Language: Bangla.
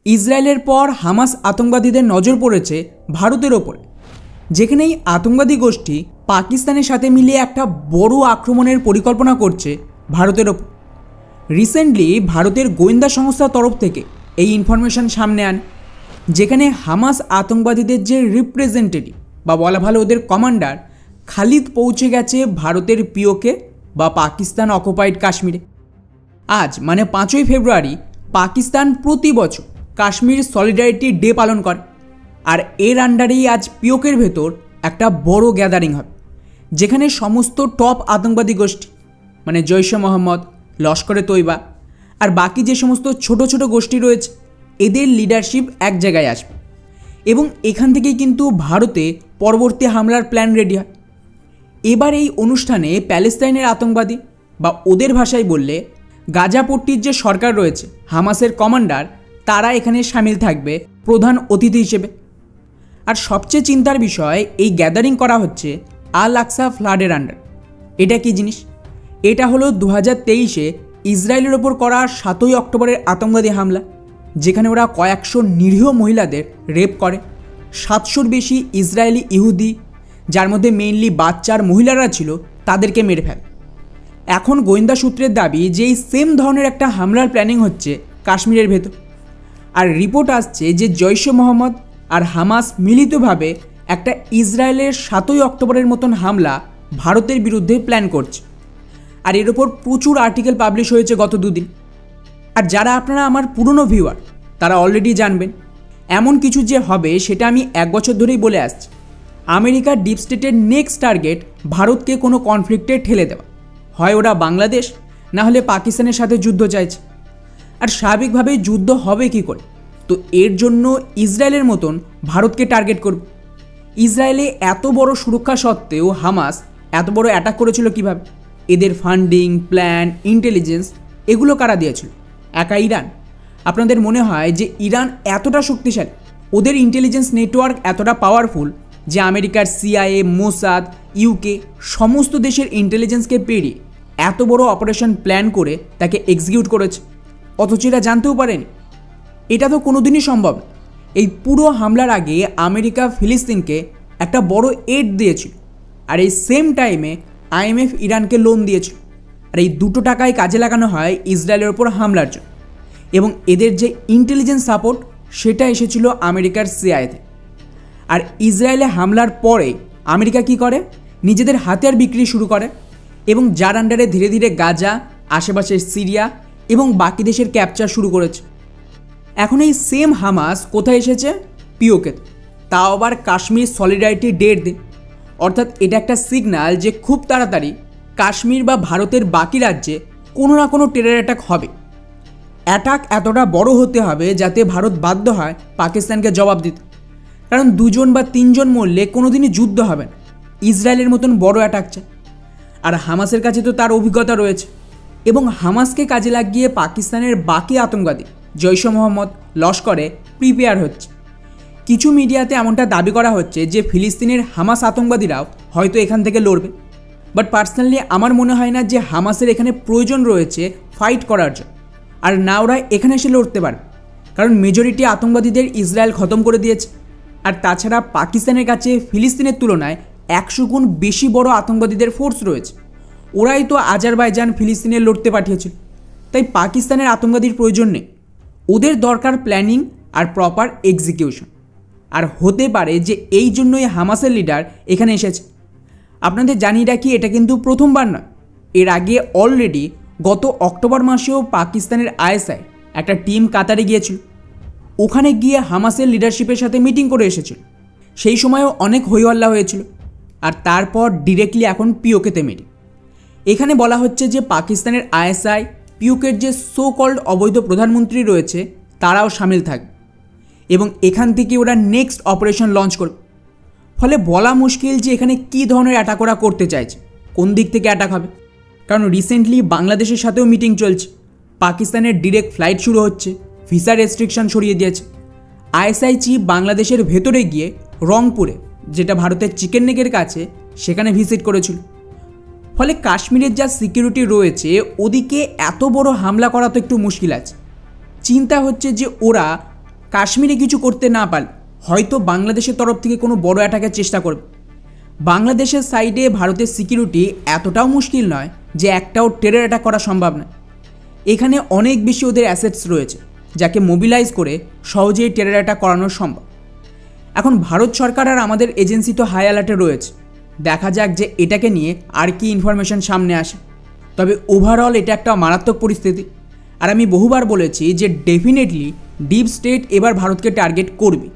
ইসরায়েলের পর হামাস আতঙ্কবাদীদের নজর পড়েছে ভারতের ওপরে, যেখানে এই আতঙ্কবাদী গোষ্ঠী পাকিস্তানের সাথে মিলিয়ে একটা বড় আক্রমণের পরিকল্পনা করছে ভারতের ওপর। রিসেন্টলি ভারতের গোয়েন্দা সংস্থার তরফ থেকে এই ইনফরমেশন সামনে আন, যেখানে হামাস আতঙ্কবাদীদের যে রিপ্রেজেন্টেটিভ বা বলা ভালো ওদের কমান্ডার খালিদ পৌঁছে গেছে ভারতের পিওকে বা পাকিস্তান অকুপাইড কাশ্মীরে। আজ মানে 5ই ফেব্রুয়ারি পাকিস্তান প্রতি বছর কাশ্মীর সলিডারিটি ডে পালন করে, আর এর আন্ডারেই আজ পিওকের ভেতর একটা বড় গ্যাদারিং হবে, যেখানে সমস্ত টপ আতঙ্কবাদী গোষ্ঠী মানে জৈশে মহম্মদ, লস্করে তৈবা আর বাকি যে সমস্ত ছোট ছোট গোষ্ঠী রয়েছে এদের লিডারশিপ এক জায়গায় আসবে, এবং এখান থেকেই কিন্তু ভারতে পরবর্তী হামলার প্ল্যান রেডি হয়। এবার এই অনুষ্ঠানে প্যালেস্তাইনের আতঙ্কবাদী বা ওদের ভাষায় বললে গাজাপট্টির যে সরকার রয়েছে হামাসের কমান্ডার তারা এখানে সামিল থাকবে প্রধান অতিথি হিসেবে। আর সবচেয়ে চিন্তার বিষয়, এই গ্যাদারিং করা হচ্ছে আল আকসা ফ্লাডের আন্ডার। এটা কি জিনিস? এটা হলো 2023-এ ইসরায়েলের ওপর করা 7ই অক্টোবরের আতঙ্কবাদী হামলা, যেখানে ওরা কয়েকশো নিরীহ মহিলাদের রেপ করে। 700-র বেশি ইসরায়েলি ইহুদি, যার মধ্যে মেইনলি বাচ্চার মহিলারা ছিল, তাদেরকে মেরে ফেলে। এখন গোয়েন্দা সূত্রের দাবি যে এই সেম ধরনের একটা হামলার প্ল্যানিং হচ্ছে কাশ্মীরের ভেতর। আর রিপোর্ট আসছে যে জৈশে মহম্মদ আর হামাস মিলিতভাবে একটা ইসরায়েলের 7ই অক্টোবরের মতন হামলা ভারতের বিরুদ্ধে প্ল্যান করছে। আর এর ওপর প্রচুর আর্টিকেল পাবলিশ হয়েছে গত 2 দিন। আর যারা আপনারা আমার পুরনো ভিউয়ার তারা অলরেডি জানবেন এমন কিছু যে হবে সেটা আমি 1 বছর ধরেই বলে আসছি। আমেরিকার ডিপ স্টেটের নেক্সট টার্গেট ভারতকে কোনো কনফ্লিক্টে ঠেলে দেওয়া, হয় ওরা বাংলাদেশ না হলে পাকিস্তানের সাথে যুদ্ধ চাইছে। আর স্বাভাবিকভাবেই যুদ্ধ হবে কি করে? তো এর জন্য ইসরায়েলের মতন ভারতকে টার্গেট করবে। ইসরায়েলে এত বড় সুরক্ষা সত্ত্বেও হামাস এত বড় অ্যাটাক করেছিল কিভাবে? এদের ফান্ডিং, প্ল্যান, ইন্টেলিজেন্স এগুলো কারা দিয়েছিল? একা ইরান? আপনাদের মনে হয় যে ইরান এতটা শক্তিশালী, ওদের ইন্টেলিজেন্স নেটওয়ার্ক এতটা পাওয়ারফুল যে আমেরিকার সিআইএ, মোসাদ, ইউকে সমস্ত দেশের ইন্টেলিজেন্সকে পেরিয়ে এত বড় অপারেশন প্ল্যান করে তাকে এক্সিকিউট করেছে, অথচ এরা জানতেও পারেনি? এটা তো কোনোদিনই সম্ভব না। এই পুরো হামলার আগে আমেরিকা ফিলিস্তিনকে একটা বড় এড দিয়েছিল, আর এই সেম টাইমে IMF ইরানকে লোন দিয়েছিল। আর এই দুটো টাকায় কাজে লাগানো হয় ইসরায়েলের ওপর হামলার জন্য, এবং এদের যে ইন্টেলিজেন্স সাপোর্ট সেটা এসেছিল আমেরিকার সিআইএতে। আর ইসরায়েলে হামলার পরে আমেরিকা কি করে? নিজেদের হাতিয়ার বিক্রি শুরু করে, এবং যার আন্ডারে ধীরে ধীরে গাজা, আশেপাশের সিরিয়া এবং বাকি দেশের ক্যাপচার শুরু করেছে। এখন এই সেম হামাস কোথায় এসেছে? পিওকে, তাও আবার কাশ্মীর সলিডারিটি ডের দিন। অর্থাৎ এটা একটা সিগন্যাল যে খুব তাড়াতাড়ি কাশ্মীর বা ভারতের বাকি রাজ্যে কোনো না কোনো টেরর অ্যাটাক হবে। অ্যাটাক এতটা বড় হতে হবে যাতে ভারত বাধ্য হয় পাকিস্তানকে জবাব দিতে, কারণ 2জন বা 3জন মরলে কোনোদিনই যুদ্ধ হবে না। ইসরায়েলের মতন বড় অ্যাটাক চায়, আর হামাসের কাছে তো তার অভিজ্ঞতা রয়েছে, এবং হামাসকে কাজে লাগিয়ে পাকিস্তানের বাকি আতঙ্কবাদী জৈশে মহম্মদ, লস্করে প্রিপেয়ার হচ্ছে। কিছু মিডিয়াতে এমনটা দাবি করা হচ্ছে যে ফিলিস্তিনের হামাস আতঙ্কবাদীরাও হয়তো এখান থেকে লড়বে, বাট পার্সোনালি আমার মনে হয় না যে হামাসের এখানে প্রয়োজন রয়েছে ফাইট করার জন্য, আর না ওরা এখানে এসে লড়তে পারবে, কারণ মেজরিটি আতঙ্কবাদীদের ইসরায়েল খতম করে দিয়েছে। আর তাছাড়া পাকিস্তানের কাছে ফিলিস্তিনের তুলনায় 100 গুণ বেশি বড় আতঙ্কবাদীদের ফোর্স রয়েছে। ওরাই তো আজারবাইজান ফিলিস্তিনে লড়তে পাঠিয়েছিল। তাই পাকিস্তানের আতঙ্কবাদীর প্রয়োজন নেই, ওদের দরকার প্ল্যানিং আর প্রপার এক্সিকিউশন। আর হতে পারে যে এই জন্যই হামাসের লিডার এখানে এসেছে। আপনাদের জানিয়ে রাখি, এটা কিন্তু প্রথমবার নয়। এর আগে অলরেডি গত অক্টোবর মাসেও পাকিস্তানের ISI একটা টিম কাতারে গিয়েছিল। ওখানে গিয়ে হামাসের লিডারশিপের সাথে মিটিং করে এসেছিল। সেই সময়ও অনেক হইহল্লা হয়েছিল। আর তারপর ডিরেক্টলি এখন পিওকেতে মিটিং। এখানে বলা হচ্ছে যে পাকিস্তানের ISI, পিওকের যে সো কল্ড অবৈধ প্রধানমন্ত্রী রয়েছে তারাও সামিল থাকবে, এবং এখান থেকে ওরা নেক্সট অপারেশন লঞ্চ করবে। ফলে বলা মুশকিল যে এখানে কী ধরনের অ্যাটাক ওরা করতে চাইছে, কোন দিক থেকে অ্যাটাক হবে। কারণ রিসেন্টলি বাংলাদেশের সাথেও মিটিং চলছে, পাকিস্তানের ডিরেক্ট ফ্লাইট শুরু হচ্ছে, ভিসা রেস্ট্রিকশন সরিয়ে দিয়েছে। ISI চিফ বাংলাদেশের ভেতরে গিয়ে রংপুরে, যেটা ভারতের চিকেন নেকের কাছে, সেখানে ভিজিট করেছিল। ফলে কাশ্মীরের যা সিকিউরিটি রয়েছে ওদিকে এত বড় হামলা করা তো একটু মুশকিল আছে। চিন্তা হচ্ছে যে ওরা কাশ্মীরে কিছু করতে না পারলে হয়তো বাংলাদেশের তরফ থেকে কোনো বড় অ্যাটাকের চেষ্টা করবে। বাংলাদেশের সাইডে ভারতের সিকিউরিটি এতটাও মুশকিল নয় যে একটাও টেরর অ্যাটাক করা সম্ভব নয়। এখানে অনেক বেশি ওদের অ্যাসেটস রয়েছে যাকে মোবিলাইজ করে সহজেই টেরর অ্যাটাক করানো সম্ভব। এখন ভারত সরকার আর আমাদের এজেন্সি তো হাই অ্যালার্টে রয়েছে, দেখা যাক যে এটাকে নিয়ে আর কি ইনফরমেশন সামনে আসে। তবে ওভারঅল এটা একটা মারাত্মক পরিস্থিতি। আর আমি বহুবার বলেছি যে ডেফিনেটলি ডিপ স্টেট এবার ভারতকে টার্গেট করবে।